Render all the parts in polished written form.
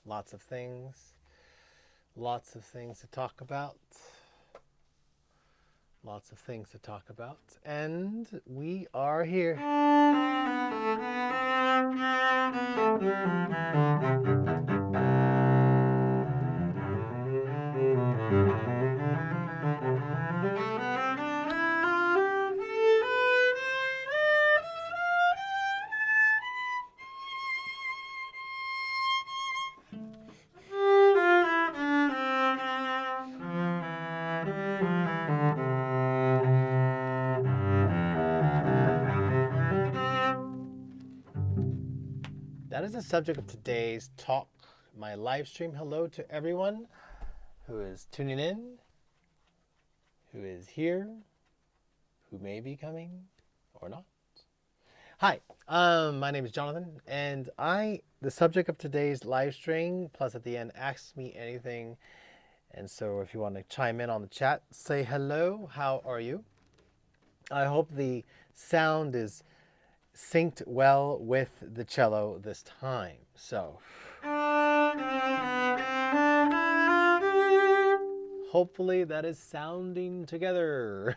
Lots of things. Lots of things to talk about. Lots of things to talk about. And we are here. That is the subject of today's talk, my live stream. Hello to everyone who is tuning in, who is here, who may be coming or not. Hi, my name is Jonathan, and the subject of today's live stream, plus at the end, ask me anything. And so if you want to chime in on the chat, say hello, how are you? I hope the sound is synced well with the cello this time. So hopefully that is sounding together.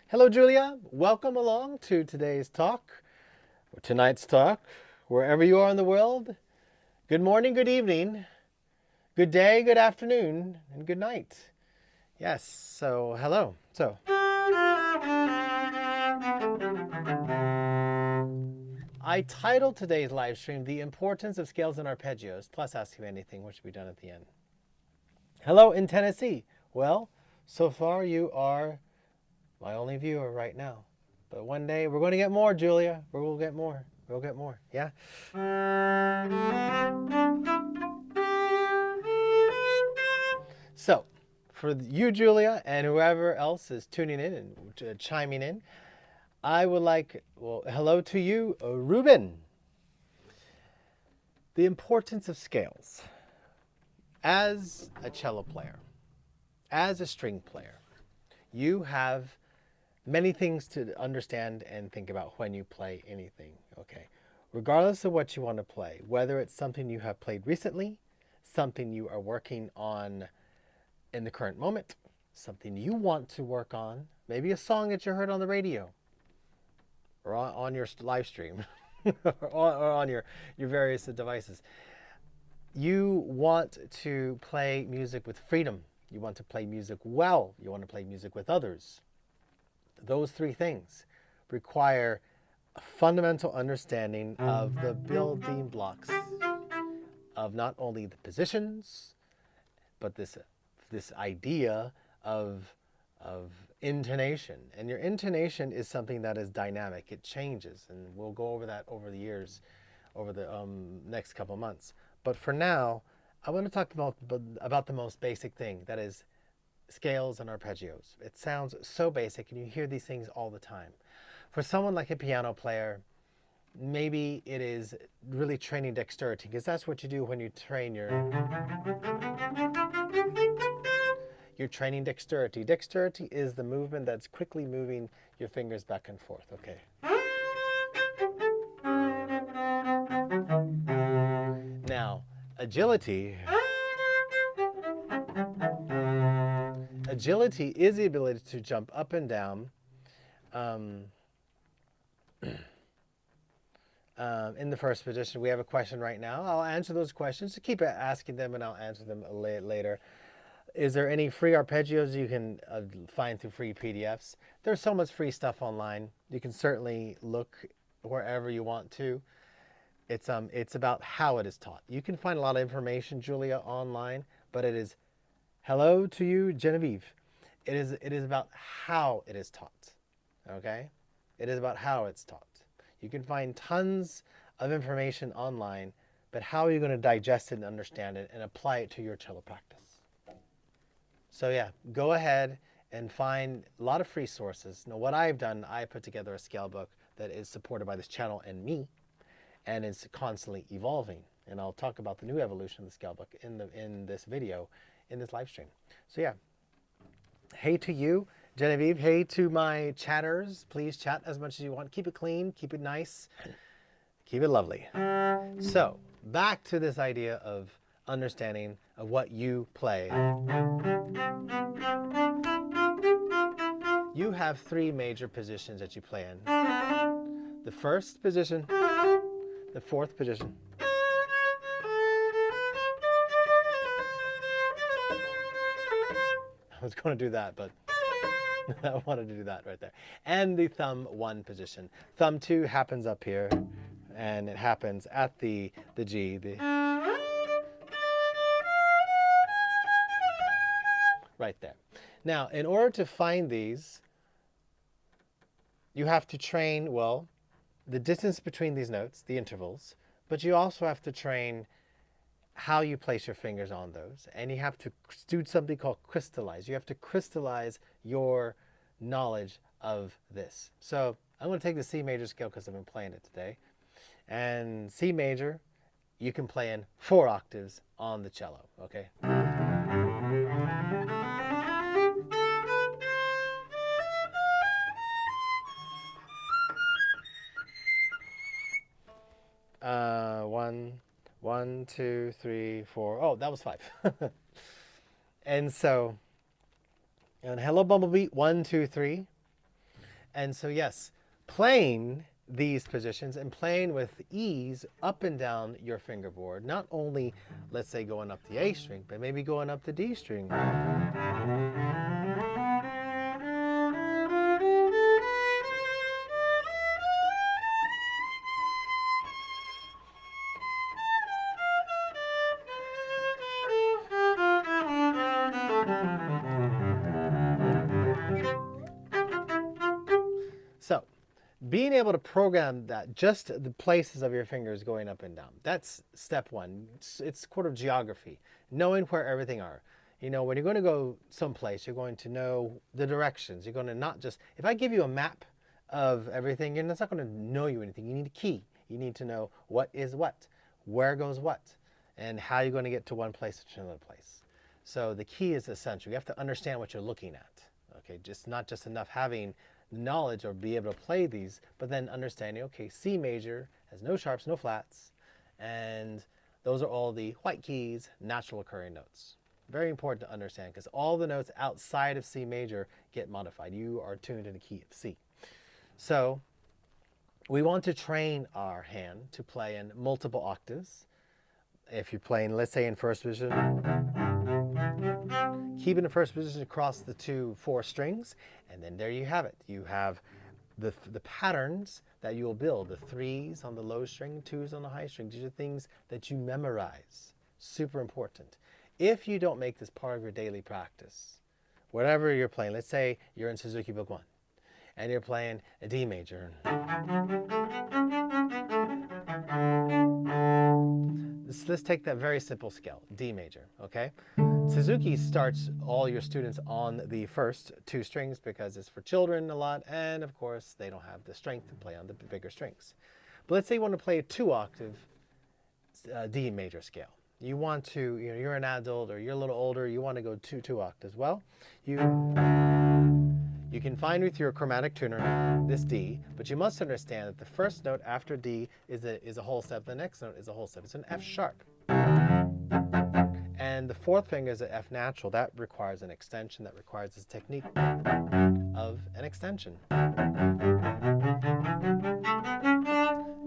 Hello, Julia. Welcome along to today's talk, or tonight's talk, wherever you are in the world. Good morning, good evening, good day, good afternoon, and good night. Yes, so hello. So I titled today's live stream, The Importance of Scales and Arpeggios, plus Ask You Anything, which will be done at the end. Hello in Tennessee. Well, so far you are my only viewer right now. But one day we're going to get more, Julia. We'll get more. We'll get more. Yeah? So, for you, Julia, and whoever else is tuning in and chiming in, I would like, well, hello to you, Ruben. The importance of scales. As a cello player, as a string player, you have many things to understand and think about when you play anything, okay? Regardless of what you want to play, whether it's something you have played recently, something you are working on in the current moment, something you want to work on, maybe a song that you heard on the radio or on your live stream or on your various devices. You want to play music with freedom. You want to play music well. You want to play music with others. Those three things require a fundamental understanding of the building blocks of not only the positions, but this idea of intonation. And your intonation is something that is dynamic. It changes, and we'll go over that over the years, over the next couple months. But for now, I want to talk about the most basic thing, that is scales and arpeggios. It sounds so basic, and you hear these things all the time. For someone like a piano player, maybe it is really training dexterity, because that's what you do when you train you're training dexterity. Dexterity is the movement that's quickly moving your fingers back and forth, okay? Now, agility is the ability to jump up and down in the first position. We have a question right now. I'll answer those questions. Keep asking them, and I'll answer them later. Is there any free arpeggios you can find through free PDFs? There's so much free stuff online. You can certainly look wherever you want to. It's about how it is taught. You can find a lot of information, Julia, online, but it is, hello to you, Genevieve. It is about how it is taught, okay? It is about how it's taught. You can find tons of information online, but how are you going to digest it and understand it and apply it to your cello practice? So yeah, go ahead and find a lot of free sources. Now what I've done, I put together a scale book that is supported by this channel and me, and it's constantly evolving. And I'll talk about the new evolution of the scale book in this video, in this live stream. So yeah, hey to you, Genevieve, hey to my chatters. Please chat as much as you want. Keep it clean, keep it nice, keep it lovely. So, back to this idea of understanding of what you play. You have three major positions that you play in. The first position, the fourth position, I was going to do that, but I wanted to do that right there. And the thumb 1 position. Thumb 2 happens up here, and it happens at the G. Right there. Now, in order to find these, you have to train, well, the distance between these notes, the intervals, but you also have to train how you place your fingers on those. And you have to do something called crystallize. You have to crystallize your knowledge of this. So I'm going to take the C major scale because I've been playing it today. And C major, you can play in 4 octaves on the cello, okay? One, 2, 3, 4. Oh, that was 5. And so, and hello, Bumblebee, 1, 2, 3. And so, yes, playing these positions and playing with ease up and down your fingerboard, not only, let's say, going up the A string, but maybe going up the D string. So, being able to program that, just the places of your fingers going up and down, that's step 1. It's sort of geography, knowing where everything are. You know, when you're going to go someplace, you're going to know the directions. You're going to not just, if I give you a map of everything, it's not going to know you anything. You need a key. You need to know what is what, where goes what, and how you're going to get to one place to another place. So the key is essential. You have to understand what you're looking at. Okay, just not just enough having knowledge or be able to play these, but then understanding, okay, C major has no sharps, no flats, and those are all the white keys, natural occurring notes. Very important to understand because all the notes outside of C major get modified. You are tuned in the key of C. So we want to train our hand to play in multiple octaves. If you're playing, let's say in first position, keep in the first position across the 2 4 strings, and then there you have it. You have the patterns that you will build, the 3s on the low string, 2s on the high string. These are things that you memorize. Super important. If you don't make this part of your daily practice, whatever you're playing, let's say you're in Suzuki Book 1, and you're playing a D major. Let's take that very simple scale, D major, okay? Suzuki starts all your students on the first 2 strings because it's for children a lot, and of course they don't have the strength to play on the bigger strings. But let's say you want to play a 2-octave D major scale. You want to, you know, you're an adult or you're a little older, you want to go 2 octaves. Well, you can find with your chromatic tuner this D, but you must understand that the first note after D is a whole step, the next note is a whole step. It's an F sharp. And the 4th finger is an F natural. That requires an extension, that requires this technique of an extension.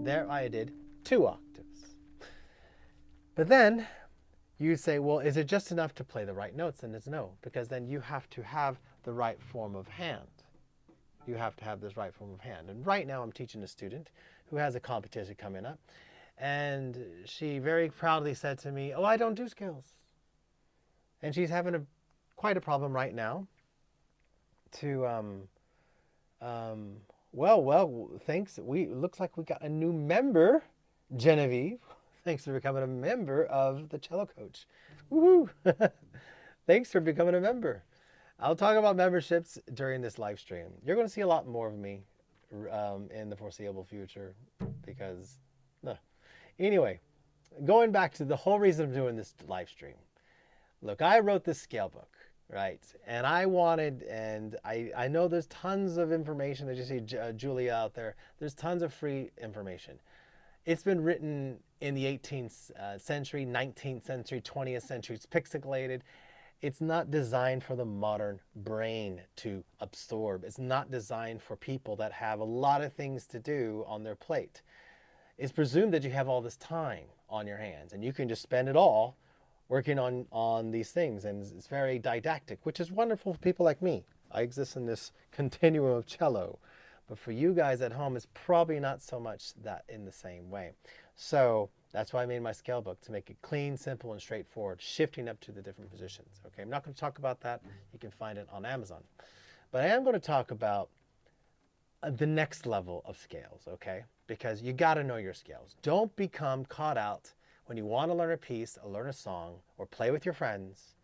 There I did 2 octaves. But then you say, well, is it just enough to play the right notes? And it's no, because then you have to have the right form of hand. You have to have this right form of hand. And right now I'm teaching a student who has a competition coming up. And she very proudly said to me, oh, I don't do scales. And she's having quite a problem right now to, well, thanks. Looks like we got a new member, Genevieve. Thanks for becoming a member of the CelloCoach. Woohoo! Thanks for becoming a member. I'll talk about memberships during this live stream. You're going to see a lot more of me in the foreseeable future because, anyway, going back to the whole reason of doing this live stream. Look, I wrote this scale book right? And I know there's tons of information that you see Julia out there. There's tons of free information. It's been written in the 18th century, 19th century, 20th century. It's pixelated. It's not designed for the modern brain to absorb. It's not designed for people that have a lot of things to do on their plate. It's presumed that you have all this time on your hands and you can just spend it all working on these things. And it's very didactic, which is wonderful for people like me. I exist in this continuum of cello. But for you guys at home, it's probably not so much that in the same way. So that's why I made my scale book, to make it clean, simple, and straightforward, shifting up to the different positions. Okay, I'm not going to talk about that. You can find it on Amazon. But I am going to talk about the next level of scales, okay? Because you got to know your scales. Don't become caught out when you want to learn a piece, or learn a song, or play with your friends,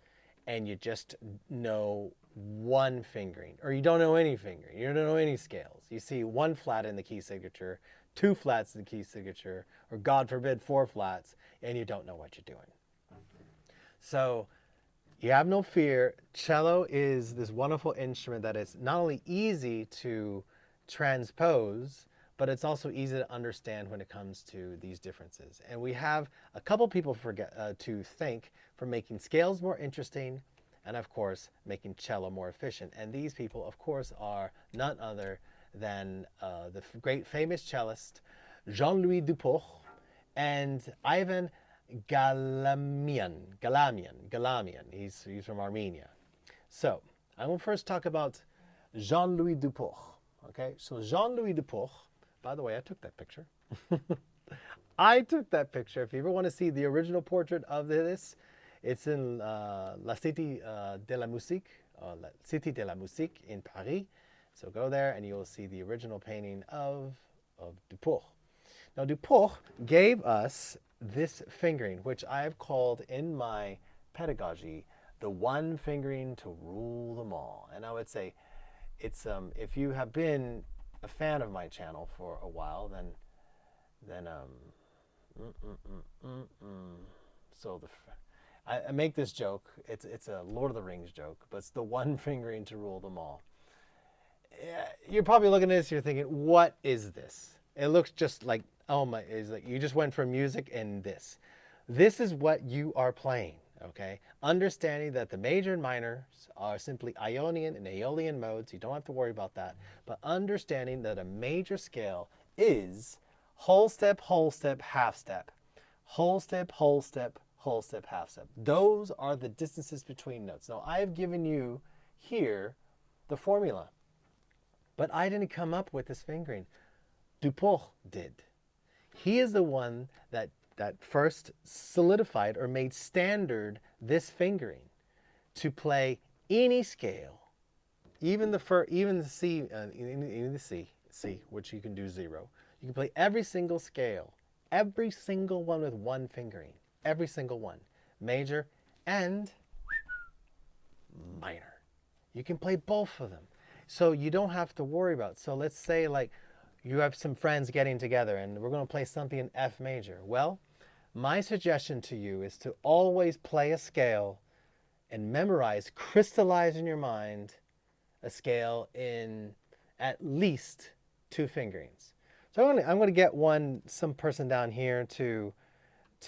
and you just know one fingering, or you don't know any fingering, you don't know any scales. You see one flat in the key signature, two flats in the key signature, or God forbid, four flats, and you don't know what you're doing. So you have no fear. Cello is this wonderful instrument that is not only easy to transpose, but it's also easy to understand when it comes to these differences. And we have a couple people to thank for making scales more interesting and, of course, making cello more efficient. And these people, of course, are none other than the great famous cellist Jean-Louis Dupuch and Ivan Galamian. He's from Armenia. So I will first talk about Jean-Louis Dupuch. Okay, so Jean-Louis Dupuch, by the way, I took that picture. I took that picture. If you ever want to see the original portrait of this, it's in La Cité de la Musique, La Cité de la Musique in Paris. So go there and you'll see the original painting of Dupuch. Now Dupuch gave us this fingering, which I've called in my pedagogy, the one fingering to rule them all. And I would say, it's if you have been a fan of my channel for a while, then so I make this joke. It's a Lord of the Rings joke, but it's the one fingering to rule them all. You're probably looking at this, you're thinking, what is this? It looks just like, oh my, it's like you just went from music and this. This is what you are playing. Okay, understanding that the major and minors are simply Ionian and Aeolian modes. You don't have to worry about that. But understanding that a major scale is whole step, half step. Whole step, whole step, whole step, half step. Those are the distances between notes. Now, I have given you here the formula. But I didn't come up with this fingering. Dupuch did. He is the one that first solidified or made standard this fingering to play any scale, even the C, in the C, which you can do 0. You can play every single scale, every single one with one fingering, every single one, major and minor. You can play both of them, so you don't have to worry about. So let's say like you have some friends getting together and we're going to play something in F major. Well, my suggestion to you is to always play a scale and memorize, crystallize in your mind a scale in at least 2 fingerings. So I'm going to get some person down here to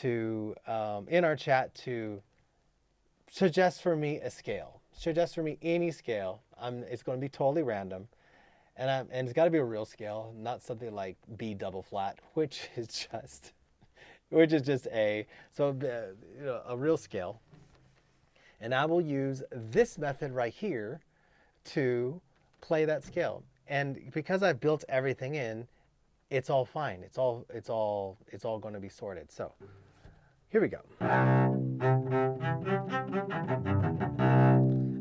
in our chat to suggest for me a scale. Suggest for me any scale. It's going to be totally random. And it's got to be a real scale, not something like B double flat, which is just A. So a real scale. And I will use this method right here to play that scale. And because I've built everything in, it's all fine. It's all going to be sorted. So here we go. I'm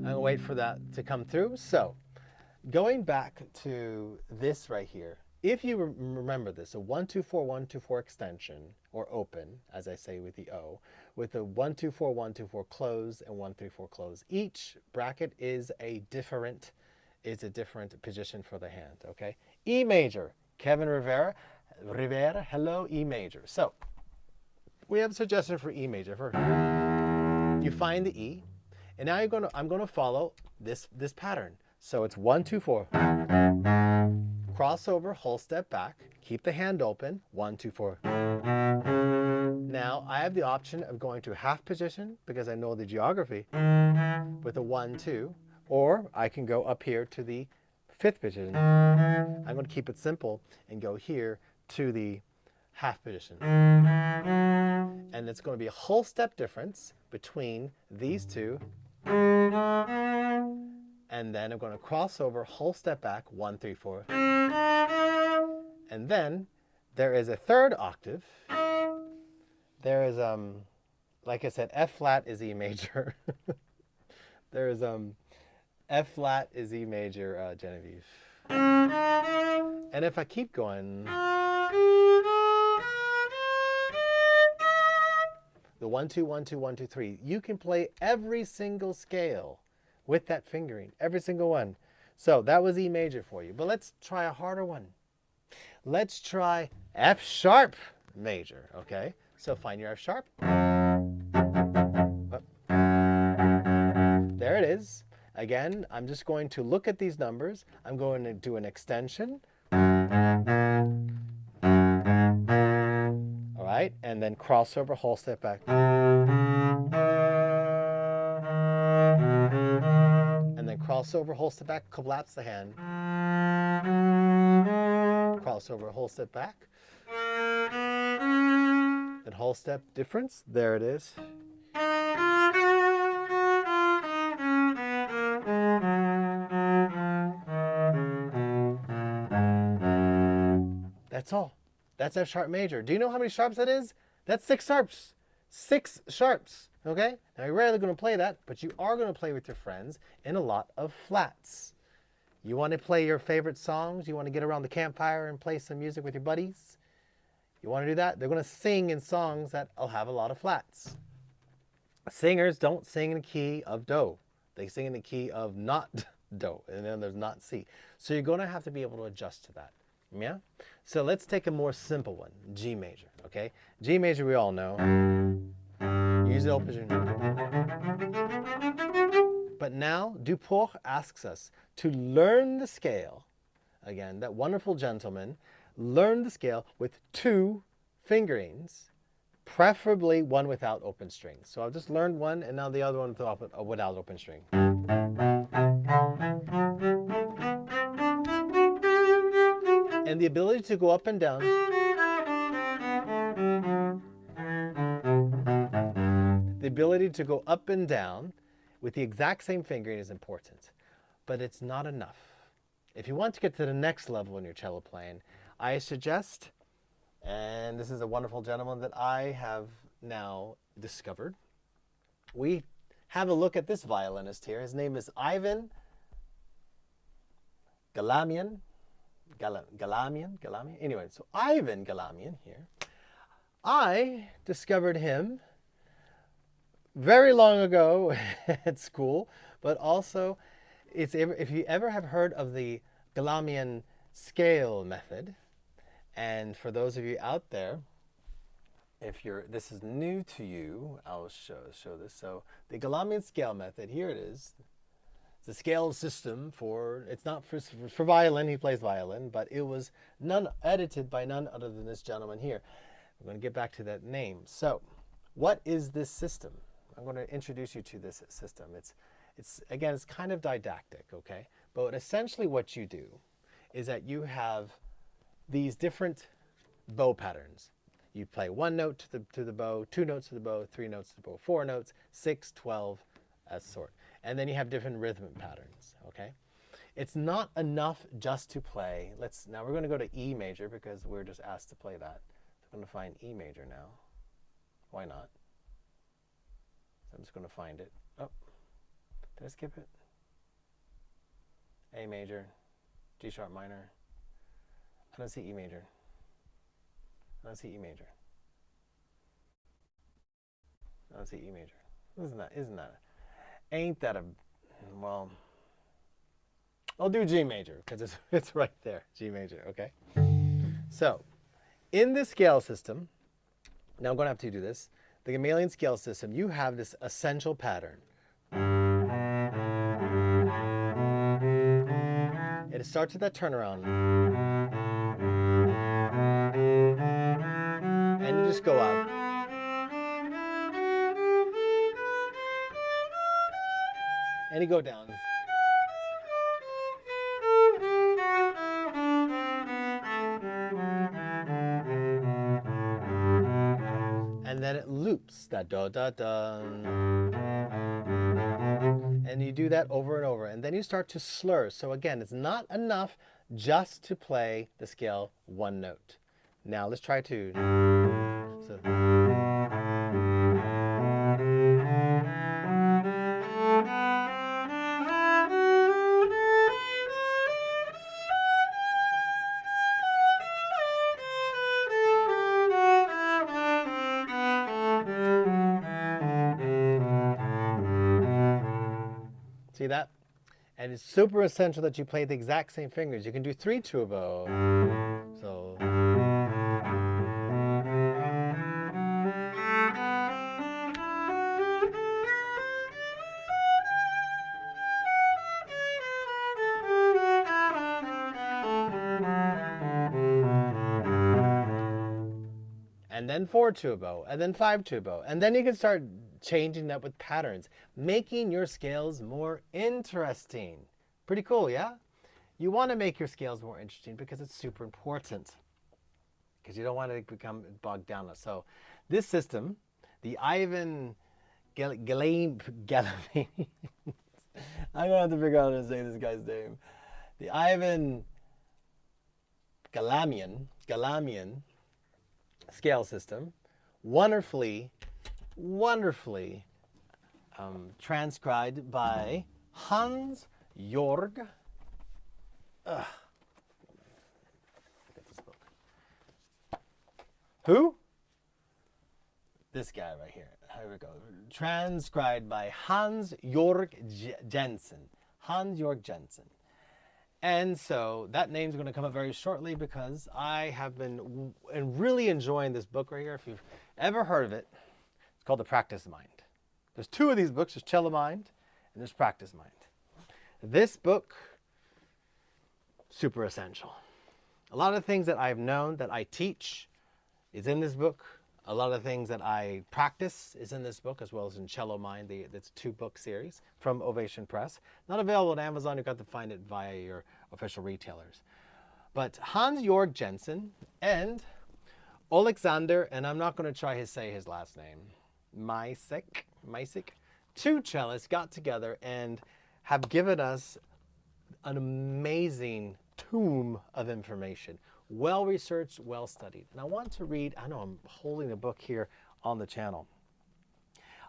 going to wait for that to come through. So going back to this right here, if you remember this, a 1-2-4, 1-2-4 extension, or open, as I say with the O, with a 1-2-4, 1-2-4 close and 1-3-4 close. Each bracket is a different position for the hand, okay? E major, Kevin Rivera, hello, E major. So we have a suggestion for E major. You find the E, And now I'm going to follow this pattern. So it's 1, 2, 4. Crossover, whole step back. Keep the hand open. 1, 2, 4. Now I have the option of going to half position because I know the geography with a 1, 2, or I can go up here to the fifth position. I'm going to keep it simple and go here to the half position. And it's going to be a whole step difference between these two. And then I'm going to cross over, whole step back, 1, 3, 4. And then there is a third octave. There is, like I said, F flat is E major. There is F flat is E major, Genevieve. And if I keep going, the 1, 2, 1, 2, 1, 2, 3, you can play every single scale with that fingering, every single one. So that was E major for you. But let's try a harder one. Let's try F sharp major, okay? So find your F sharp. There it is. Again, I'm just going to look at these numbers. I'm going to do an extension. All right, and then crossover, whole step back. And then crossover, whole step back, collapse the hand. Crossover, whole step back. Then whole step difference, there it is. That's all. That's F sharp major. Do you know how many sharps that is? That's 6 sharps. 6 sharps, okay? Now you're rarely going to play that, but you are going to play with your friends in a lot of flats. You want to play your favorite songs? You want to get around the campfire and play some music with your buddies? You want to do that? They're going to sing in songs that will have a lot of flats. Singers don't sing in the key of do. They sing in the key of not do, and then there's not C. So you're going to have to be able to adjust to that. Yeah? So let's take a more simple one, G major, okay? G major we all know. Use the open position. But now Duport asks us to learn the scale. Again, that wonderful gentleman learned the scale with 2 fingerings, preferably one without open strings. So I've just learned one, and now the other one without open string. And the ability to go up and down. The ability to go up and down with the exact same fingering is important, but it's not enough. If you want to get to the next level in your cello playing, I suggest, and this is a wonderful gentleman that I have now discovered. We have a look at this violinist here. His name is Ivan Galamian. Galamian? Anyway, so Ivan Galamian here. I discovered him very long ago at school, but also if you ever have heard of the Galamian scale method, and for those of you out there, this is new to you, I'll show this. So the Galamian scale method, here it is. It's a scale system it's not for violin, he plays violin, but it was edited by none other than this gentleman here. I'm going to get back to that name. So what is this system? I'm going to introduce you to this system. Again, it's kind of didactic, okay? But essentially what you do is that you have these different bow patterns. You play 1 note to the bow, 2 notes to the bow, 3 notes to the bow, 4 notes, 6, 12, as sort. And then you have different rhythmic patterns, okay? It's not enough just to play. Now we're going to go to E major because we're just asked to play that. So I'm going to find E major now. Why not? So I'm just going to find it. Oh, did I skip it? A major, G sharp minor. I don't see E major. I don't see E major. I don't see E major. Ain't that well, I'll do G major because it's right there, G major, okay? So, in this scale system, now I'm going to have to do this, the Galamian scale system, you have this essential pattern. it starts with that turnaround. And you just go up. And you go down. And then it loops, that da da da. And you do that over and over. And then you start to slur. So again, it's not enough just to play the scale one note. Now let's try to. So. See that? And it's super essential that you play the exact same fingers. You can do 3 tubo. So. And then 4 tubo, and then 5 tubo. And then you can start changing that with patterns, making your scales more interesting. Pretty cool, yeah? You want to make your scales more interesting because it's super important. Because you don't want to become bogged down. So this system, the Ivan Galamian, I'm going to have to figure out how to say this guy's name. The Ivan Galamian scale system, wonderfully transcribed by Hans-Jörg. Get this book. Who? This guy right here. Here we go. Transcribed by Hans-Jörg Jensen. Hans-Jörg Jensen. And so that name's going to come up very shortly because I have been really enjoying this book right here. If you've ever heard of it, it's called The Practice Mind. There's 2 of these books. There's Cello Mind and there's Practice Mind. This book, super essential. A lot of things that I've known that I teach is in this book. A lot of things that I practice is in this book, as well as in Cello Mind. It's a 2-book series from Ovation Press. Not available on Amazon. You've got to find it via your official retailers. But Hans-Jörg Jensen and Alexander, and I'm not going to try to say his last name, Misek, 2 cellists got together and have given us an amazing tomb of information. Well researched, well studied. And I want to read, I know I'm holding a book here on the channel.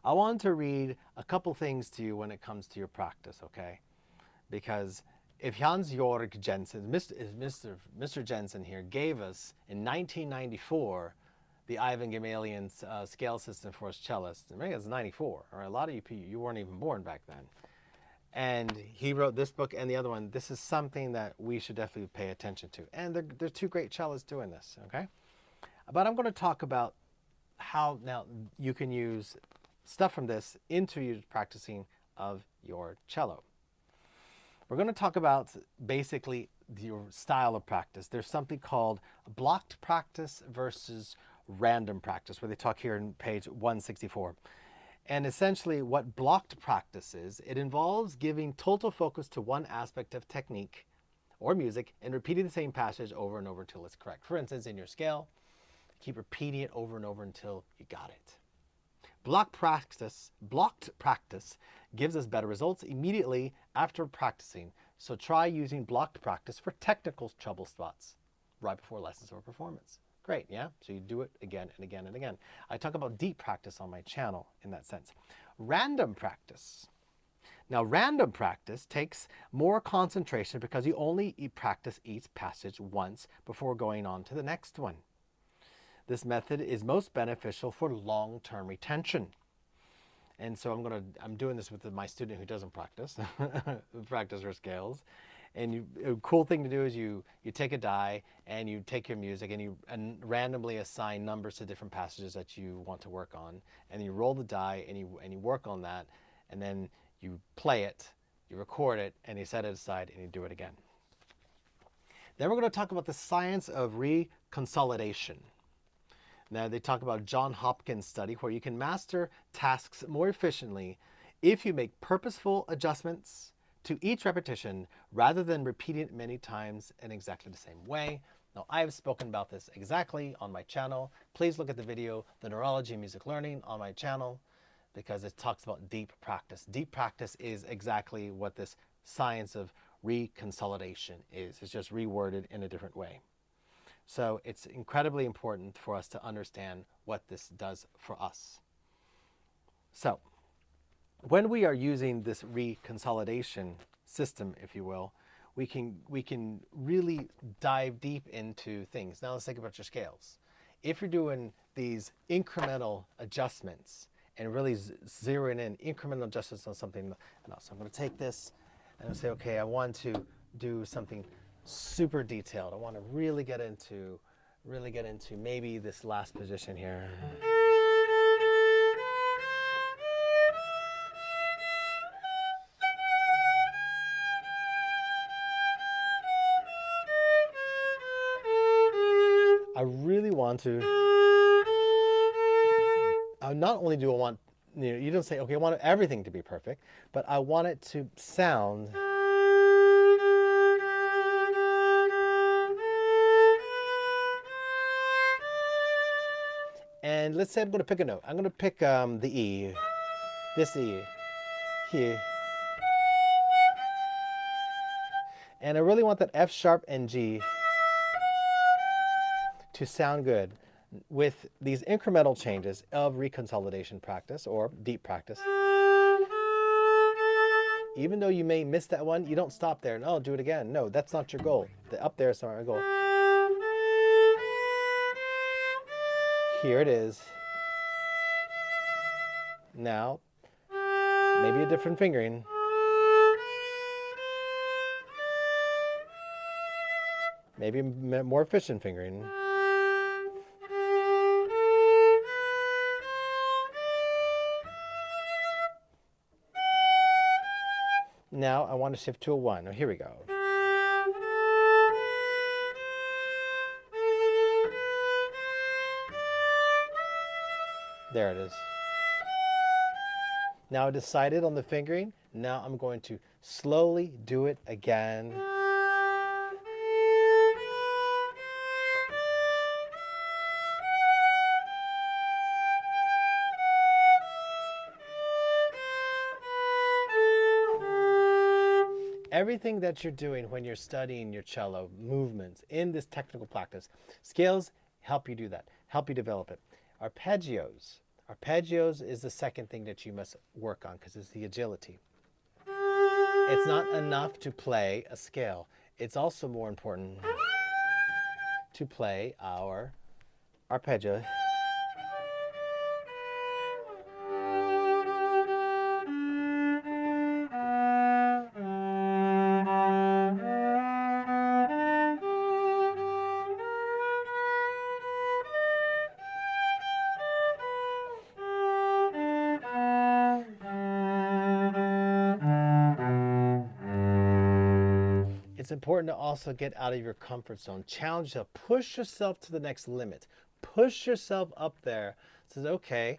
I want to read a couple things to you when it comes to your practice, okay? Because if Hans-Jörg Jensen, Mr. Jensen here, gave us in 1994 the Ivan Galamian scale system for his cellists, and maybe it's 94, or a lot of you weren't even born back then. And he wrote this book and the other one. This is something that we should definitely pay attention to. And there are 2 great cellists doing this, okay? But I'm going to talk about how now you can use stuff from this into your practicing of your cello. We're going to talk about basically your style of practice. There's something called blocked practice versus random practice, where they talk here in page 164. And essentially what blocked practice is, it involves giving total focus to one aspect of technique or music and repeating the same passage over and over until it's correct. For instance, in your scale, keep repeating it over and over until you got it. Blocked practice gives us better results immediately after practicing. So try using blocked practice for technical trouble spots right before lessons or performance. Great, yeah? So you do it again and again and again. I talk about deep practice on my channel in that sense. Random practice. Now, random practice takes more concentration because you only practice each passage once before going on to the next one. This method is most beneficial for long-term retention. And so I'm doing this with my student who doesn't practice, practice her scales. And a cool thing to do is you take a die and you take your music and you randomly assign numbers to different passages that you want to work on. And you roll the die and you work on that, and then you play it, you record it, and you set it aside and you do it again. Then we're going to talk about the science of reconsolidation. Now, they talk about John Hopkins' study where you can master tasks more efficiently if you make purposeful adjustments to each repetition rather than repeating it many times in exactly the same way. Now, I have spoken about this exactly on my channel. Please look at the video, The Neurology of Music Learning, on my channel, because it talks about deep practice. Deep practice is exactly what this science of reconsolidation is. It's just reworded in a different way. So it's incredibly important for us to understand what this does for us. So when we are using this reconsolidation system, if you will, we can really dive deep into things. Now let's think about your scales. If you're doing these incremental adjustments and really zeroing in incremental adjustments on something, so I'm going to take this and I'll say, okay, I want to do something super detailed. I want to really get into maybe this last position here. I really want to, not only do I want, you don't say, okay, I want everything to be perfect, but I want it to sound and let's say I'm going to pick a note. I'm going to pick the E, this E, here. And I really want that F sharp and G to sound good with these incremental changes of reconsolidation practice or deep practice. Even though you may miss that one, you don't stop there and, oh, do it again. No, that's not your goal. The up there is not our goal. Here it is. Now, maybe a different fingering. Maybe more efficient fingering. Now I want to shift to a 1. Oh, here we go. There it is. Now I decided on the fingering. Now I'm going to slowly do it again. Everything that you're doing when you're studying your cello movements in this technical practice, scales help you do that, help you develop it. Arpeggios. Arpeggios is the second thing that you must work on because it's the agility. It's not enough to play a scale. It's also more important to play our arpeggio. It's important to also get out of your comfort zone. Challenge yourself. Push yourself to the next limit. Push yourself up there. Says, okay,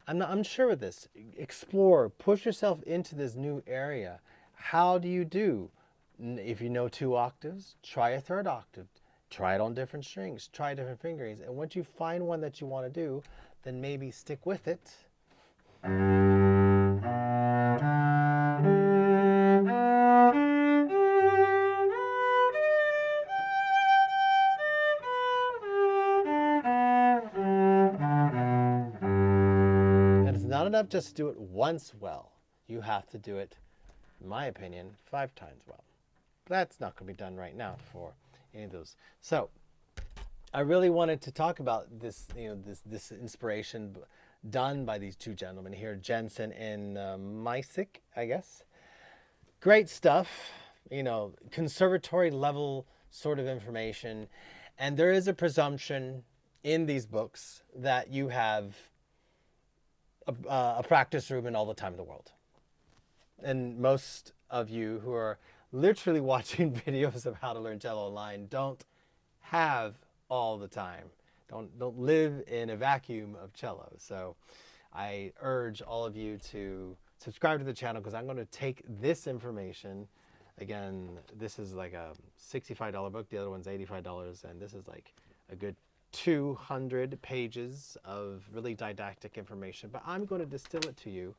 I'm unsure with this. Explore. Push yourself into this new area. How do you do? If you know 2 octaves, try a 3rd octave. Try it on different strings. Try different fingerings. And once you find one that you want to do, then maybe stick with it. Not enough just to do it once well. You have to do it, in my opinion, 5 times well. But that's not going to be done right now for any of those. So I really wanted to talk about this, this inspiration done by these 2 gentlemen here, Jensen and Misek, I guess. Great stuff, conservatory level sort of information. And there is a presumption in these books that you have a practice room in all the time in the world. And most of you who are literally watching videos of how to learn cello online. Don't have all the time. Don't live in a vacuum of cello. So I urge all of you to subscribe to the channel, because I'm going to take this information. Again, this is like a $65 book. The other one's $85. And this is like a good 200 pages of really didactic information. But I'm going to distill it to you,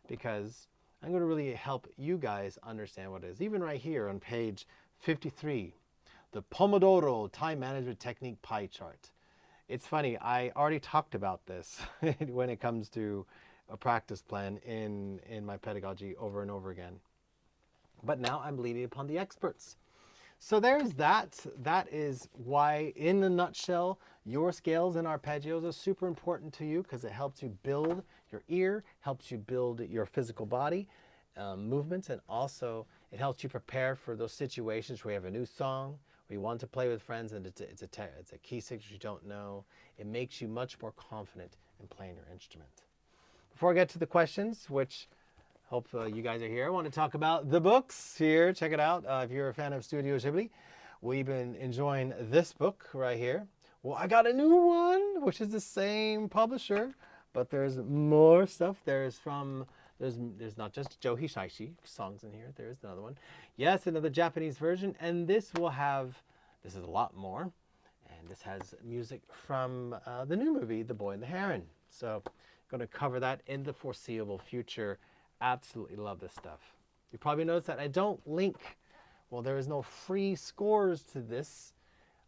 because I'm going to really help you guys understand what it is. Even right here on page 53, the Pomodoro time management technique pie chart. It's funny, I already talked about this when it comes to a practice plan in my pedagogy over and over again. But now I'm leaning upon the experts. So there's that. That is why, in a nutshell, your scales and arpeggios are super important to you, because it helps you build your ear, helps you build your physical body movements, and also it helps you prepare for those situations where you have a new song, where you want to play with friends, and it's a key signature you don't know. It makes you much more confident in playing your instrument. Before I get to the questions, which hope you guys are here, I want to talk about the books here. Check it out. If you're a fan of Studio Ghibli, we've been enjoying this book right here. Well, I got a new one, which is the same publisher, but there's more stuff. There's not just Joe Hisaishi songs in here. There's another one. Yes, another Japanese version, and this is a lot more. And this has music from the new movie, The Boy and the Heron. So I'm going to cover that in the foreseeable future. Absolutely love this stuff. You probably noticed that I don't link, well, there is no free scores to this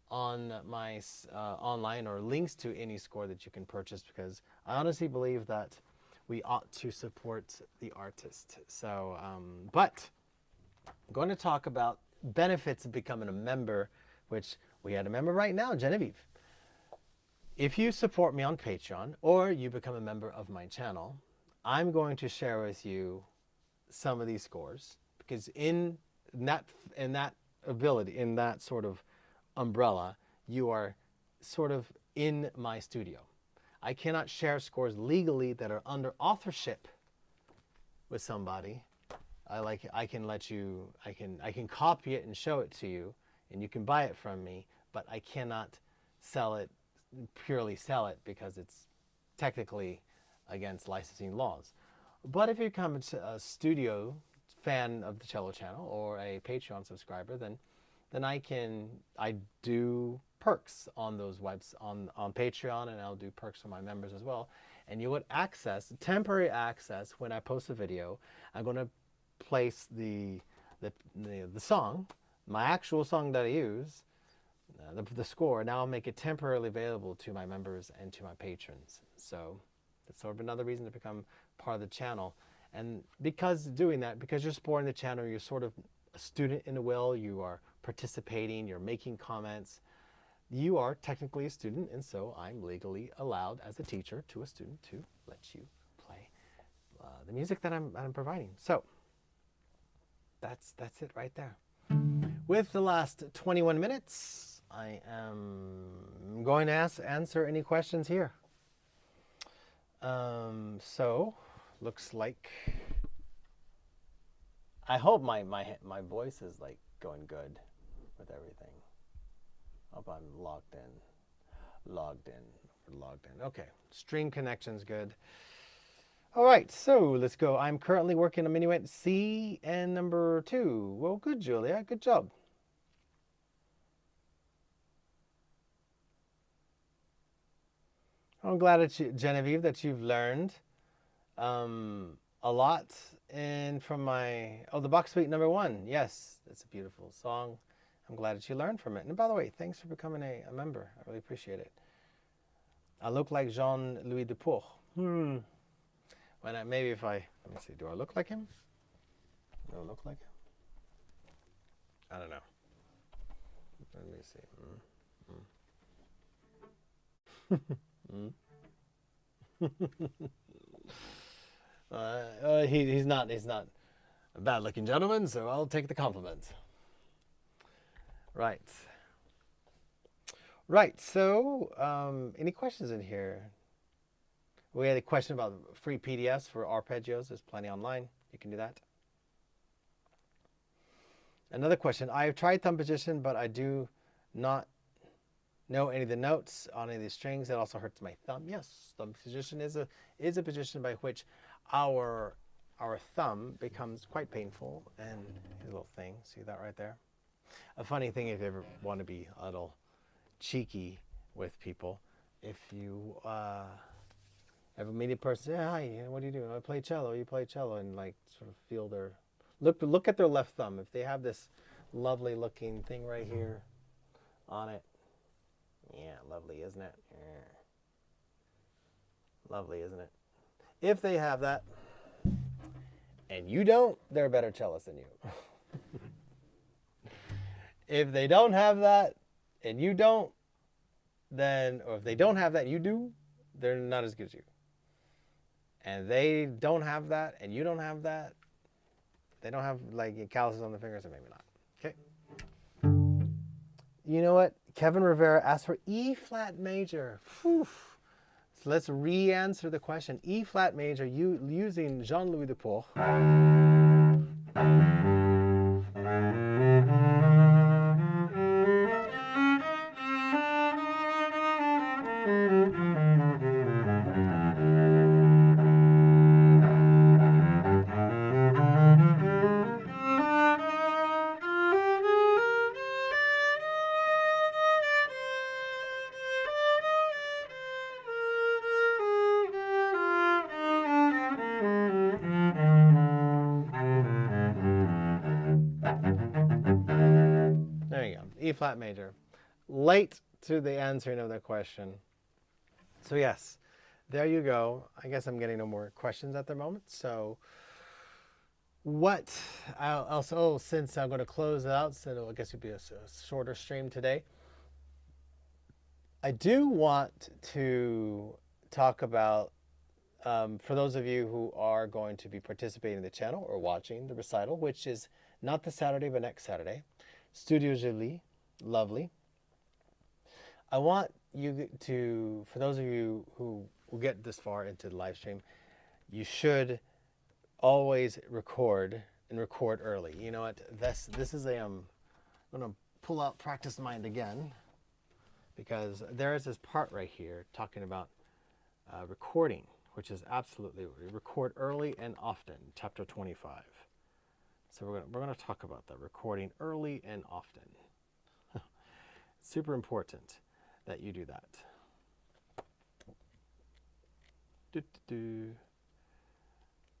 on my online, or links to any score that you can purchase, because I honestly believe that we ought to support the artist. So, but I'm going to talk about benefits of becoming a member, which we had a member right now, Genevieve. If you support me on Patreon, or you become a member of my channel, I'm going to share with you some of these scores, because in that ability, in that sort of umbrella, you are sort of in my studio. I cannot share scores legally that are under authorship with somebody. I can copy it and show it to you, and you can buy it from me, but I cannot purely sell it, because it's technically against licensing laws. But if you become a studio fan of the Cello Channel, or a Patreon subscriber, then I do perks on those webs on Patreon, and I'll do perks for my members as well. And you would access temporary access when I post a video. I'm going to place the song, my actual song that I use, the score. Now I'll make it temporarily available to my members and to my patrons. So that's sort of another reason to become part of the channel. And because you're supporting the channel, you're sort of a student in a will. You are participating, you're making comments. You are technically a student, and so I'm legally allowed as a teacher to a student to let you play the music that I'm providing. So that's it right there. With the last 21 minutes, I am going to answer any questions here. So looks like, I hope my voice is like going good with everything. Hope I'm logged in. Okay, stream connection's good. All right, so let's go. I'm currently working on minuet C and number 2. Well, good, Julia, good job. I'm glad that Genevieve, that you've learned a lot from the Bach Suite number 1. Yes, that's a beautiful song. I'm glad that you learned from it. And by the way, thanks for becoming a member. I really appreciate it. I look like Jean-Louis Dupour. Let me see, do I look like him? Do I look like him? I don't know. Let me see. He's not a bad-looking gentleman, so I'll take the compliment. Right. So any questions in here? We had a question about free PDFs for arpeggios. There's plenty online. You can do that. Another question. I have tried thumb position, but I do not know any of the notes on any of these strings. It also hurts my thumb. Yes, thumb position is a position by which our thumb becomes quite painful. And here's a little thing. See that right there? A funny thing, if you ever want to be a little cheeky with people, if you ever meet a person, say, hi, what do you do? I play cello. You play cello, and like sort of feel their look at their left thumb. If they have this lovely looking thing right here on it, yeah, lovely, isn't it? Yeah. Lovely, isn't it? If they have that, and you don't, they're a better cellist than you. If they don't have that, and you don't, then, or if they don't have that, you do, they're not as good as you. And they don't have that, and you don't have that, they don't have like calluses on the fingers, or maybe not. Okay. You know what? Kevin Rivera asked for E flat major. Whew. So let's re-answer the question. E flat major, using Jean-Louis Duport. There you go, E flat major. Late to the answering of the question. So yes, there you go. I guess I'm getting no more questions at the moment. So what, I'll also, since I'm going to close it out, so I guess it'll be a shorter stream today. I do want to talk about, for those of you who are going to be participating in the channel or watching the recital, which is not this Saturday, but next Saturday, Studio Ghibli, lovely. I want you to, for those of you who get this far into the live stream, you should always record and record early. You know what? This is a, I'm going to pull out Practice Mind again, because there is this part right here talking about recording, which is absolutely, record early and often, chapter 25. So we're going to talk about that, recording early and often. Super important that you do that.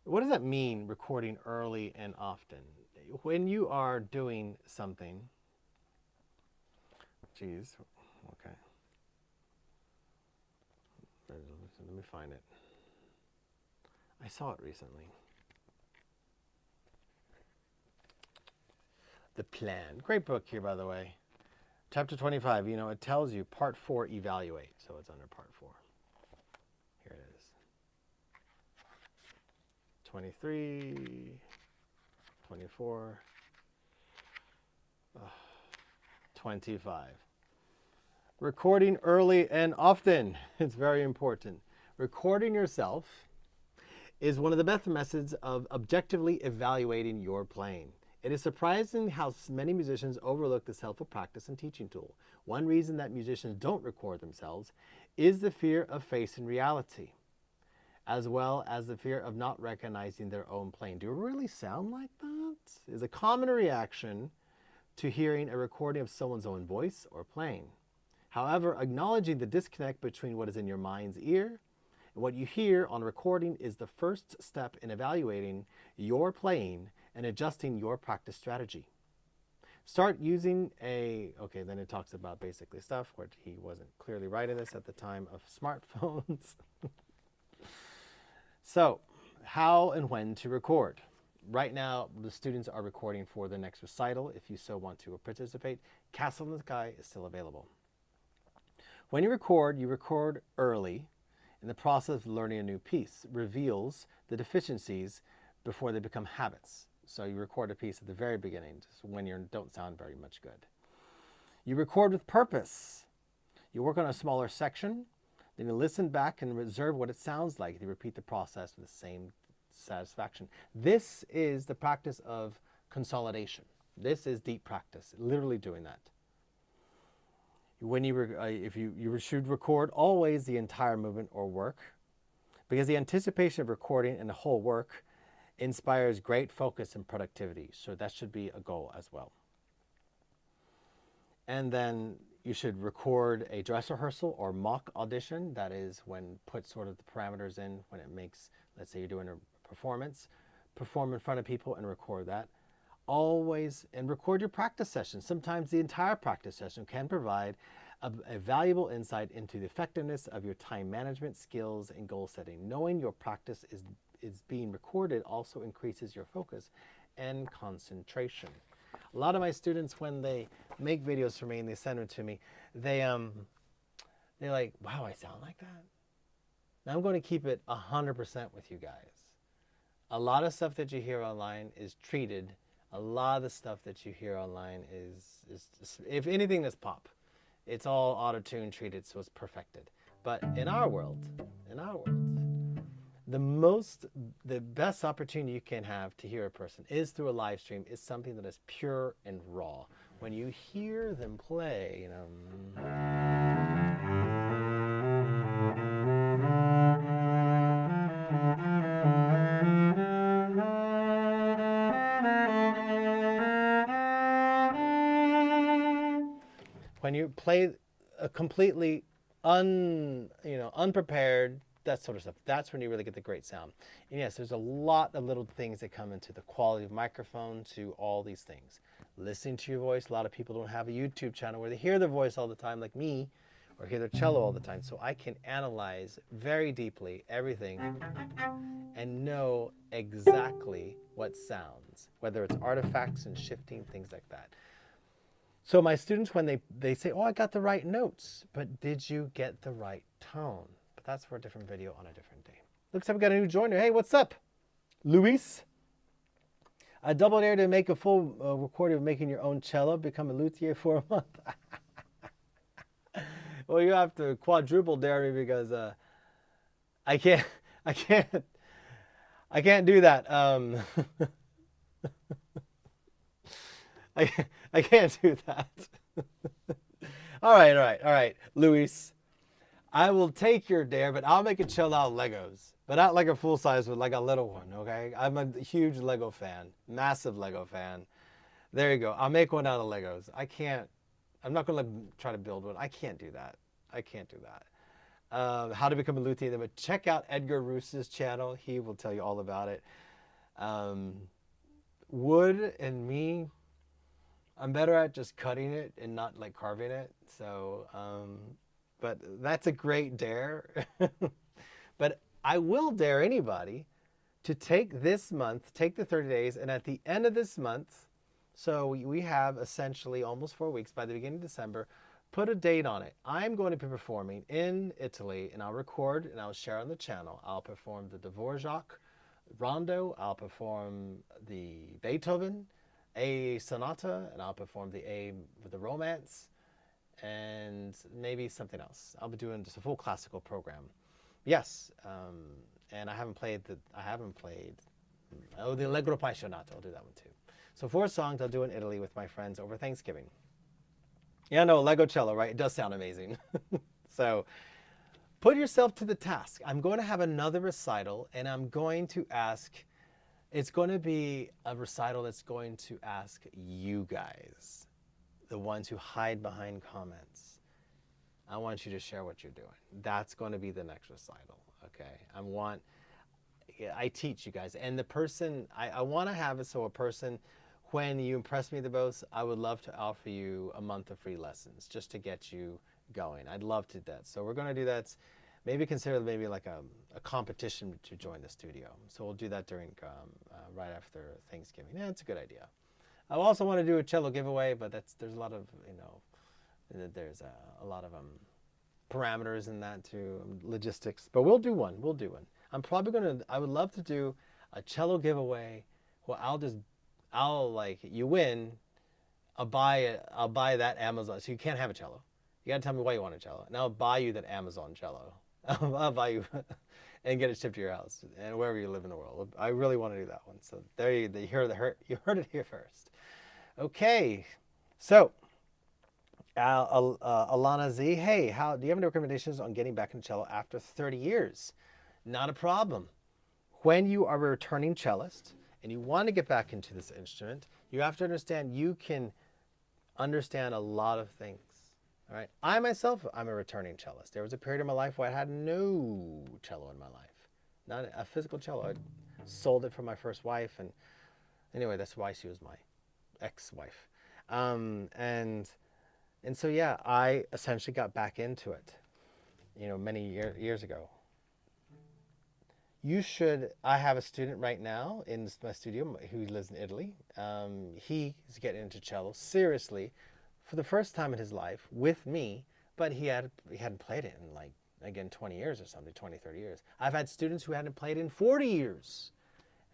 What does that mean, recording early and often? When you are doing something, geez, okay. Let me find it. I saw it recently. The Plan. Great book here, by the way. Chapter 25, you know, it tells you part 4, evaluate. So it's under part 4. Here it is. 23, 24, 25. Recording early and often. It's very important. Recording yourself is one of the best methods of objectively evaluating your playing. It is surprising how many musicians overlook this helpful practice and teaching tool. One reason that musicians don't record themselves is the fear of facing reality, as well as the fear of not recognizing their own playing. Do you really sound like that? Is a common reaction to hearing a recording of someone's own voice or playing. However, acknowledging the disconnect between what is in your mind's ear and what you hear on recording is the first step in evaluating your playing and adjusting your practice strategy. Start using okay, then it talks about basically stuff where he wasn't clearly writing this at the time of smartphones. So, how and when to record. Right now, the students are recording for the next recital. If you so want to participate, Castle in the Sky is still available. When you record early in the process of learning a new piece. Reveals the deficiencies before they become habits. So you record a piece at the very beginning, just when you don't sound very much good. You record with purpose. You work on a smaller section, then you listen back and observe what it sounds like. You repeat the process with the same satisfaction. This is the practice of consolidation. This is deep practice, literally doing that. When if you should record always the entire movement or work, because the anticipation of recording and the whole work inspires great focus and productivity. So that should be a goal as well. And then you should record a dress rehearsal or mock audition. That is when put sort of the parameters in when it makes, let's say you're doing a performance, perform in front of people and record that. Always, and record your practice session. Sometimes the entire practice session can provide a valuable insight into the effectiveness of your time management skills and goal setting. Knowing your practice is being recorded also increases your focus and concentration. A lot of my students, when they make videos for me and they send them to me, they're like, wow, I sound like that? Now I'm going to keep it 100% with you guys. A lot of stuff that you hear online is treated. A lot of the stuff that you hear online is if anything, that's pop. It's all auto-tune treated, so it's perfected. But in our world, the best opportunity you can have to hear a person is through a live stream, is something that is pure and raw. When you hear them play, you know, when you play a completely unprepared, that sort of stuff, that's when you really get the great sound. And yes, there's a lot of little things that come into the quality of microphone, to all these things. Listening to your voice, a lot of people don't have a YouTube channel where they hear their voice all the time like me, or hear their cello all the time. So I can analyze very deeply everything and know exactly what sounds, whether it's artifacts and shifting, things like that. So my students, when they say, oh, I got the right notes, but did you get the right tone? But that's for a different video on a different day. Looks like we got a new joiner. Hey, what's up, Luis? I double dare to make a full recording of making your own cello, become a luthier for a month. Well, you have to quadruple dare me, because I can't do that. I can't do that. All right, Luis. I will take your dare, but I'll make a cello out of Legos. But not like a full size, but like a little one, okay? I'm a huge Lego fan, massive Lego fan. There you go. I'll make one out of Legos. I'm not going to try to build one. I can't do that. How to become a luthier. But check out Edgar Roos's channel. He will tell you all about it. Wood and me, I'm better at just cutting it and not like carving it. So, but that's a great dare. But I will dare anybody to take this month, take the 30 days, and at the end of this month, so we have essentially almost 4 weeks, by the beginning of December, put a date on it. I'm going to be performing in Italy, and I'll record and I'll share on the channel. I'll perform the Dvorak Rondo, I'll perform the Beethoven A Sonata, and I'll perform the A with the Romance, and maybe something else. I'll be doing just a full classical program. Yes, and I haven't played the Allegro Appassionato. I'll do that one too. So 4 songs I'll do in Italy with my friends over Thanksgiving. Yeah, no, Lego cello, right? It does sound amazing. So put yourself to the task. I'm going to have another recital, and I'm going to ask, it's going to be a recital that's going to ask you guys, the ones who hide behind comments. I want you to share what you're doing. That's going to be the next recital, okay? I teach you guys. And the person, I want to have it so a person, when you impress me the most, I would love to offer you a month of free lessons just to get you going. I'd love to do that. So we're going to do that. Maybe consider maybe like a competition to join the studio. So we'll do that during right after Thanksgiving. Yeah, it's a good idea. I also want to do a cello giveaway, but there's a lot of, there's a lot of parameters in that too, logistics. But we'll do one. I'm probably I would love to do a cello giveaway. Well, you win. I'll buy that Amazon. So you can't have a cello. You gotta tell me why you want a cello, and I'll buy you that Amazon cello. I'll buy you and get it shipped to your house and wherever you live in the world. I really want to do that one. So you heard it here first. Okay, so Alana Z, hey, how do you have any recommendations on getting back into cello after 30 years? Not a problem. When you are a returning cellist and you want to get back into this instrument, you have to understand you can understand a lot of things. All right. I myself, I'm a returning cellist. There was a period of my life where I had no cello in my life, not a physical cello. I sold it for my first wife, and anyway, that's why she was my ex-wife. And so yeah, I essentially got back into it, many years ago. You should. I have a student right now in my studio who lives in Italy. He's getting into cello seriously for the first time in his life with me, but he hadn't played it in, like, again, 20 years or something, 20, 30 years. I've had students who hadn't played in 40 years.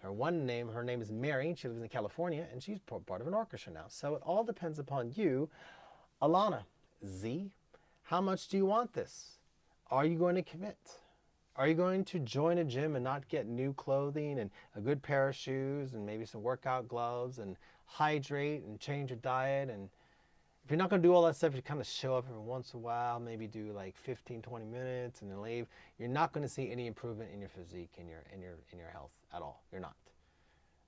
Her name is Mary, and she lives in California, and she's part of an orchestra now. So it all depends upon you. Alana Z, how much do you want this? Are you going to commit? Are you going to join a gym and not get new clothing and a good pair of shoes and maybe some workout gloves and hydrate and change your diet? And if you're not going to do all that stuff, you kind of show up every once in a while, maybe do like 15, 20 minutes and then leave. You're not going to see any improvement in your physique, in your health at all. You're not.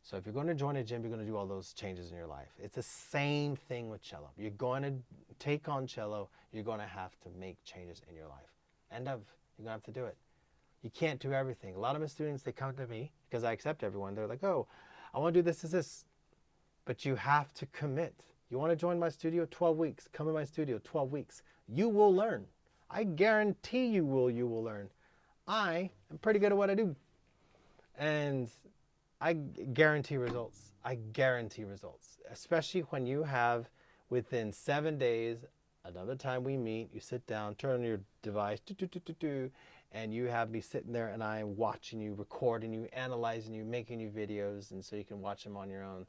So if you're going to join a gym, you're going to do all those changes in your life. It's the same thing with cello. You're going to take on cello. You're going to have to make changes in your life. You're going to have to do it. You can't do everything. A lot of my students, they come to me because I accept everyone. They're like, oh, I want to do this. But you have to commit. You want to join my studio? 12 weeks. Come in my studio, 12 weeks. You will learn. I guarantee you will learn. I am pretty good at what I do. And I guarantee results. I guarantee results. Especially when you have, within 7 days, another time we meet, you sit down, turn on your device, and you have me sitting there and I'm watching you, recording you, analyzing you, making you videos, and so you can watch them on your own.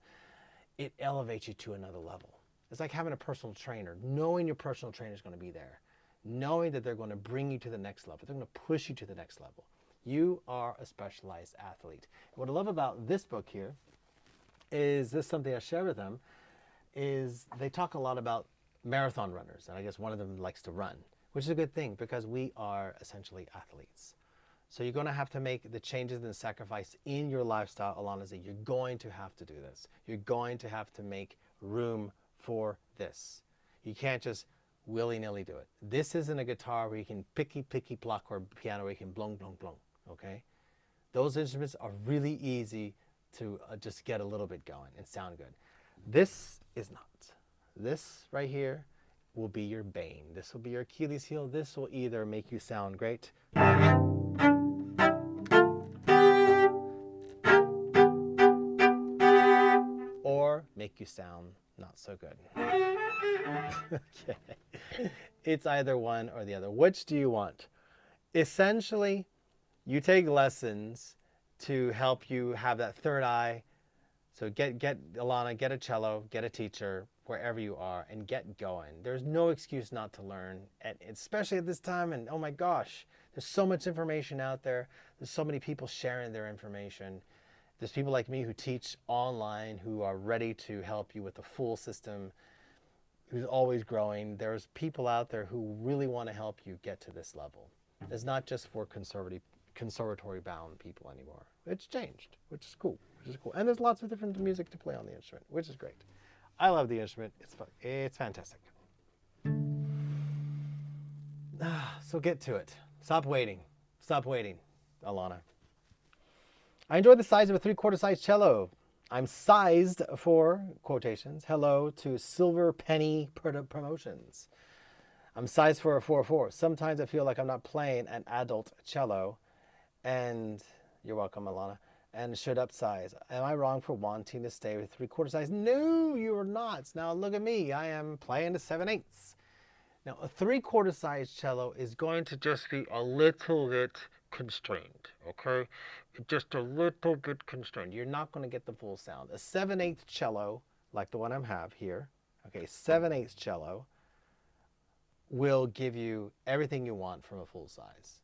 It elevates you to another level. It's like having a personal trainer, knowing your personal trainer is going to be there, knowing that they're going to bring you to the next level. They're going to push you to the next level. You are a specialized athlete. What I love about this book here is this something I share with them, is they talk a lot about marathon runners, and I guess one of them likes to run, which is a good thing because we are essentially athletes. So you're going to have to make the changes and the sacrifice in your lifestyle, Alana Z. You're going to have to do this. You're going to have to make room for this. You can't just willy-nilly do it. This isn't a guitar where you can picky pluck, or a piano where you can blong, okay? Those instruments are really easy to just get a little bit going and sound good. This is not. This right here will be your bane. This will be your Achilles heel. This will either make you sound great or make you sound not so good. Okay. It's either one or the other. Which do you want? Essentially, you take lessons to help you have that third eye. So get Alana, get a cello, get a teacher wherever you are, and get going. There's no excuse not to learn, especially at this time. And oh my gosh, there's so much information out there. There's so many people sharing their information. There's people like me who teach online, who are ready to help you with the full system, who's always growing. There's people out there who really want to help you get to this level. It's not just for conservatory bound people anymore. It's changed, which is cool. And there's lots of different music to play on the instrument, which is great. I love the instrument. It's fun. It's fantastic. So get to it. Stop waiting. Stop waiting, Alana. I enjoy the size of a 3/4 size cello. I'm sized for, quotations, hello to Silver Penny Promotions. I'm sized for a 4/4. Sometimes I feel like I'm not playing an adult cello, and you're welcome, Alana, and should upsize. Am I wrong for wanting to stay with 3/4 size? No, you're not. Now look at me. I am playing a 7/8. Now a 3/4 size cello is going to just be a little bit constrained, okay? Just a little bit constrained. You're not going to get the full sound. A 7/8 cello, like the one I have here, okay, 7/8 cello will give you everything you want from a full size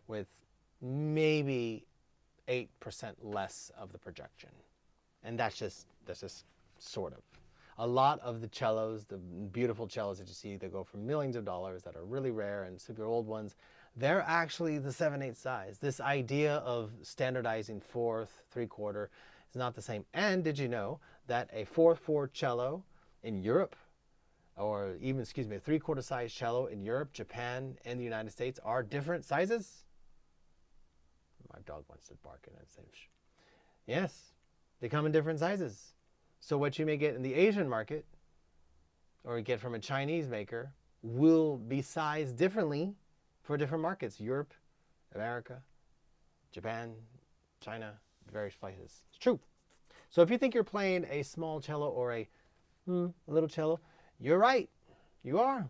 with maybe 8% less of the projection. And that's just sort of. A lot of the cellos, the beautiful cellos that you see, they go for millions of dollars that are really rare and super old ones, they're actually the 7/8 size. This idea of standardizing fourth, 3/4 is not the same. And did you know that a 4/4 cello in Europe, or even, excuse me, a 3/4 size cello in Europe, Japan, and the United States are different sizes? My dog wants to bark and say, shh. Yes, they come in different sizes. So what you may get in the Asian market, or get from a Chinese maker, will be sized differently for different markets. Europe, America, Japan, China, various places. It's true. So if you think you're playing a small cello or a little cello, you're right. You are.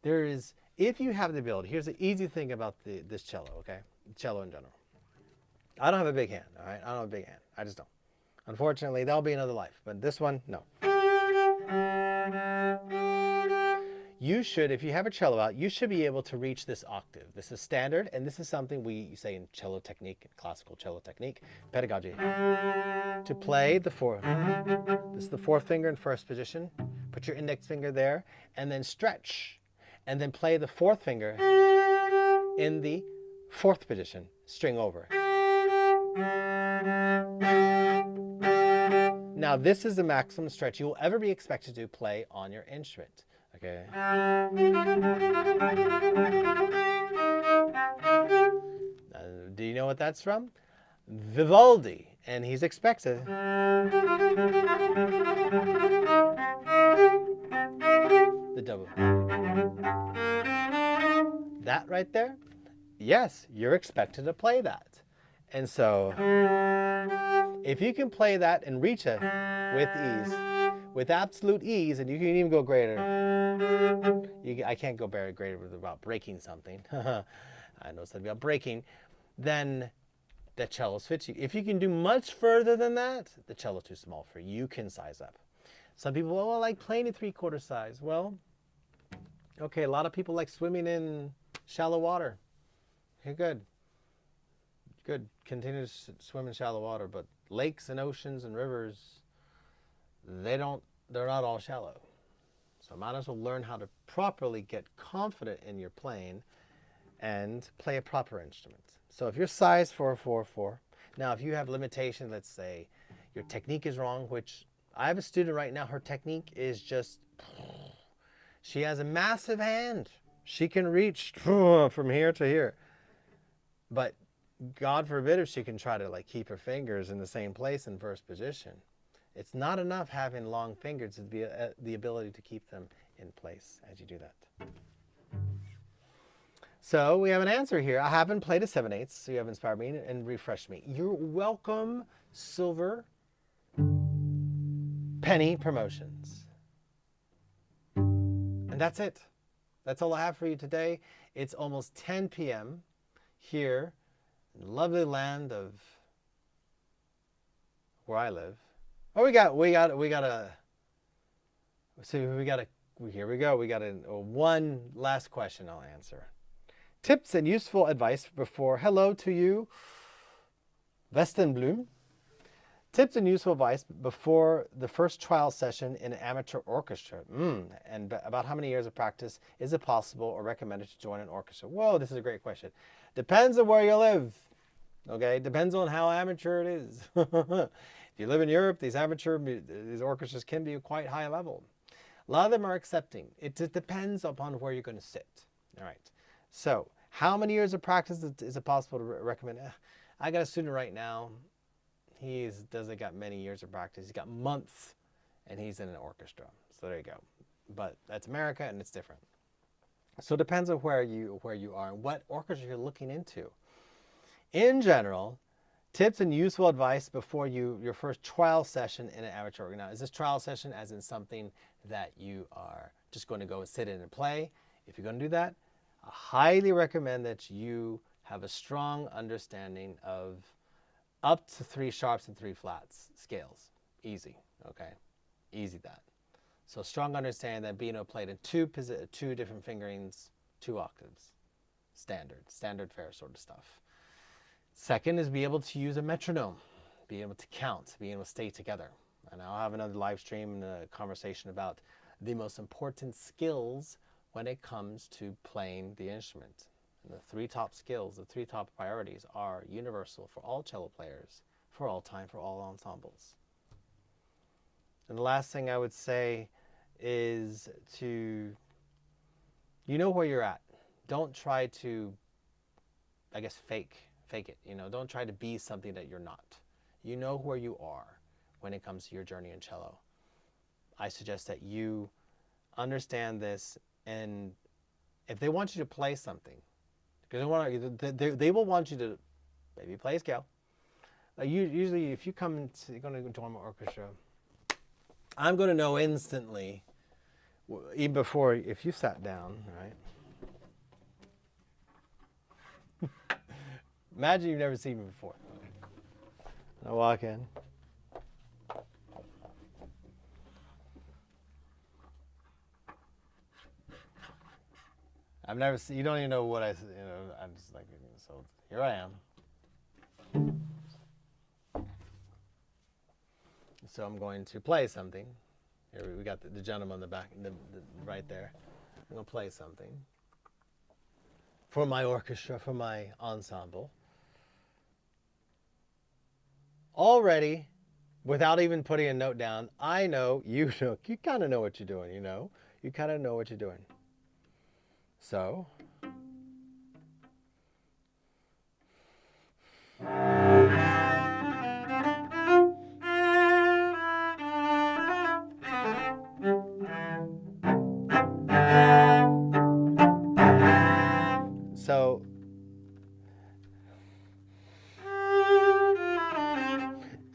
There is, if you have the ability, here's the easy thing about this cello, okay? Cello in general. I don't have a big hand, all right? I don't have a big hand. I just don't. Unfortunately, that'll be another life. But this one, no. You should, if you have a cello out, you should be able to reach this octave. This is standard, and this is something we say in cello technique, classical cello technique, pedagogy. To play the fourth. This is the fourth finger in first position. Put your index finger there, and then stretch. And then play the fourth finger in the fourth position, string over. Now this is the maximum stretch you will ever be expected to play on your instrument. Okay. Do you know what that's from? Vivaldi, and he's expected. The double. That right there? Yes, you're expected to play that. And so, if you can play that and reach it with ease, with absolute ease, and you can even go greater. I can't go greater without breaking something. I know something about breaking. Then the cellos fit you. If you can do much further than that, the cello's too small for you. You can size up. Some people, well, I like playing a 3/4 size. Well, okay, a lot of people like swimming in shallow water. Okay, good. Good. Continue to swim in shallow water, but lakes and oceans and rivers, they're not all shallow. So might as well learn how to properly get confident in your playing and play a proper instrument. So if you're sized for a 4/4, now if you have limitations, let's say your technique is wrong, which I have a student right now, her technique is just, she has a massive hand. She can reach from here to here. But God forbid if she can try to like keep her fingers in the same place in first position. It's not enough having long fingers to be the ability to keep them in place as you do that. So we have an answer here. I haven't played a 7/8, so you have inspired me and refreshed me. You're welcome, Silver Penny Promotions. And that's it. That's all I have for you today. It's almost 10 p.m. here in the lovely land of where I live. Oh, here we go. We got one last question I'll answer. Tips and useful advice before, hello to you, Westenblum. Tips and useful advice before the first trial session in an amateur orchestra. And about how many years of practice is it possible or recommended to join an orchestra? Whoa, this is a great question. Depends on where you live. Okay, depends on how amateur it is. If you live in Europe, these orchestras can be quite high level. A lot of them are accepting. It depends upon where you're going to sit. All right. So how many years of practice is it possible to recommend? I got a student right now. He doesn't got many years of practice. He's got months, and he's in an orchestra. So there you go. But that's America, and it's different. So it depends on where you are and what orchestra you're looking into. In general, tips and useful advice before your first trial session in an amateur orchestra. Now, is this trial session as in something that you are just going to go and sit in and play? If you're going to do that, I highly recommend that you have a strong understanding of up to 3 sharps and 3 flats scales. Easy, okay? Easy that. So strong understanding that being able to play in 2 different fingerings, 2 octaves. Standard fare sort of stuff. Second is be able to use a metronome, be able to count, be able to stay together. And I'll have another live stream and a conversation about the most important skills when it comes to playing the instrument. And the 3 top skills, the 3 top priorities are universal for all cello players, for all time, for all ensembles. And the last thing I would say is to, you know where you're at. Don't try to, I guess, fake it. You know, don't try to be something that you're not. You know where you are when it comes to your journey in cello. I suggest that you understand this, and if they want you to play something, because they will want you to maybe play a scale. Usually, if you're going to join my orchestra, I'm going to know instantly, even before, if you sat down, right? Imagine you've never seen me before. I walk in. I've never seen, you don't even know what I'm just like, so here I am. So I'm going to play something. Here we got the gentleman in the back, right there. I'm going to play something for my orchestra, for my ensemble. Already, without even putting a note down, I know, you kind of know what you're doing, you know? You kind of know what you're doing. So,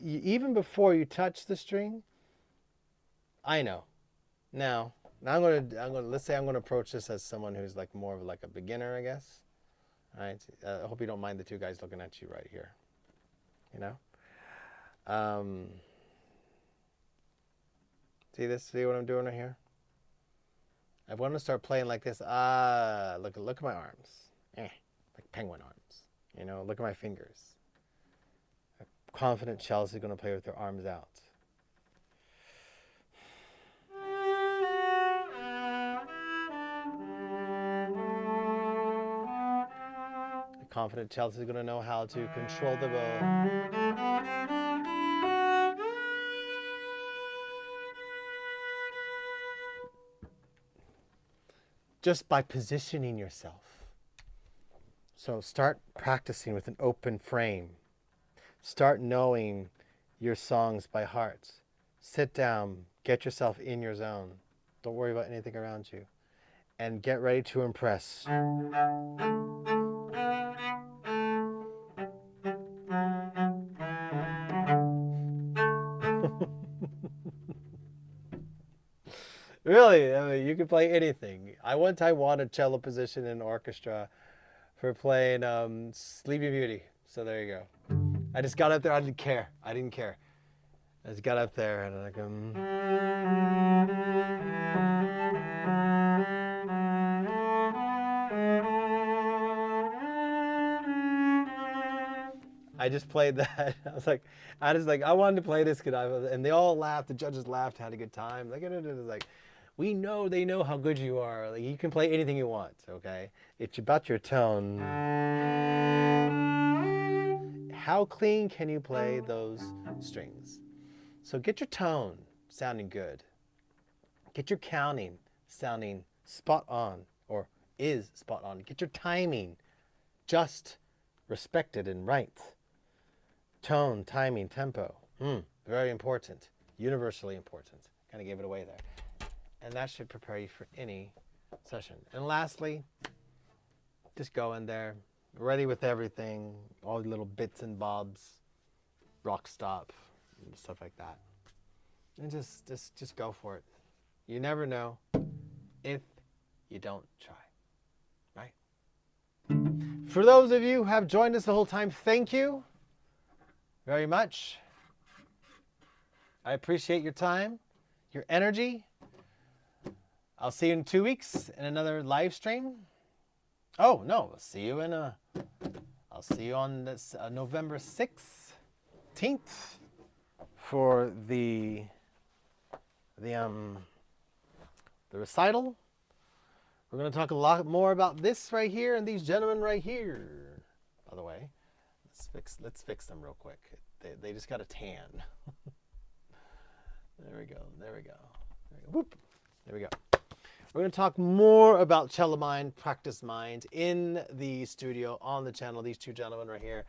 even before you touch the string, I know. Now I'm gonna let's say I'm gonna approach this as someone who's like more of like a beginner, I guess. All right. I hope you don't mind the 2 guys looking at you right here. You know. See this? See what I'm doing right here? I want to start playing like this. Look at my arms. Like penguin arms. You know, look at my fingers. A confident cellist is going to play with their arms out. A confident cellist is going to know how to control the bow. Just by positioning yourself. So start practicing with an open frame. Start knowing your songs by heart. Sit down, get yourself in your zone. Don't worry about anything around you. And get ready to impress. Really, I mean, you can play anything. I one time won a cello position in an orchestra for playing Sleeping Beauty. So there you go. I just got up there. I didn't care. I just got up there and like I just played that. I wanted to play this and they all laughed. The judges laughed, had a good time. Like, it was like, they know how good you are. Like, you can play anything you want, okay? It's about your tone. How clean can you play those strings? So get your tone sounding good. Get your counting sounding spot on, or is spot on. Get your timing just respected and right. Tone, timing, tempo. Very important. Universally important. Kind of gave it away there. And that should prepare you for any session. And lastly, just go in there, ready with everything, all the little bits and bobs, rock stop, stuff like that. And just go for it. You never know if you don't try, right? For those of you who have joined us the whole time, thank you very much. I appreciate your time, your energy. I'll see you in 2 weeks in another live stream. Oh no, I'll see you on this November 16th for the recital. We're going to talk a lot more about this right here and these gentlemen right here. By the way, let's fix them real quick. They just got a tan. There we go. There we go. There we go. Whoop. There we go. We're going to talk more about Cello Mind, Practice Mind in the studio on the channel. These two gentlemen right here.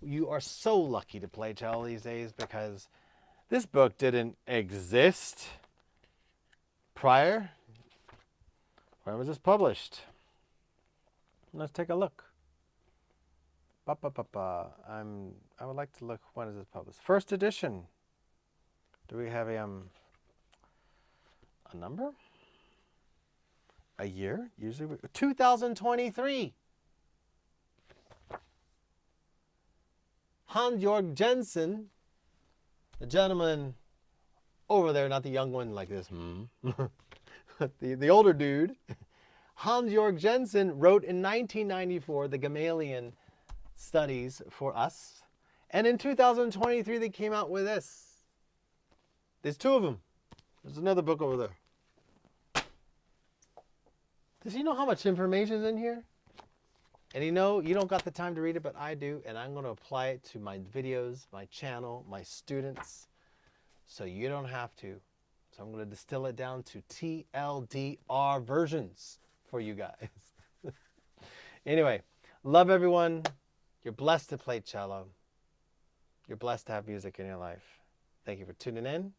You are so lucky to play cello these days because this book didn't exist prior. When was this published? Let's take a look. I would like to look, when is this published? First edition. Do we have a number? A year? Usually 2023. Hans-Jörg Jensen, the gentleman over there, not the young one like this, but the older dude, Hans-Jörg Jensen wrote in 1994 the Galamian studies for us. And in 2023, they came out with this. There's two of them. There's another book over there. Does he know how much information is in here? And you know, you don't got the time to read it, but I do. And I'm going to apply it to my videos, my channel, my students. So you don't have to. So I'm going to distill it down to TLDR versions for you guys. Anyway, love everyone. You're blessed to play cello. You're blessed to have music in your life. Thank you for tuning in.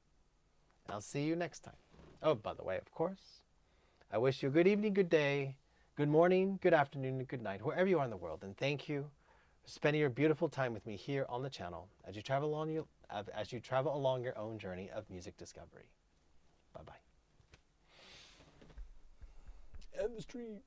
I'll see you next time. Oh, by the way, of course, I wish you a good evening, good day, good morning, good afternoon, and good night, wherever you are in the world. And thank you for spending your beautiful time with me here on the channel as you travel along your own journey of music discovery. Bye-bye. End the stream.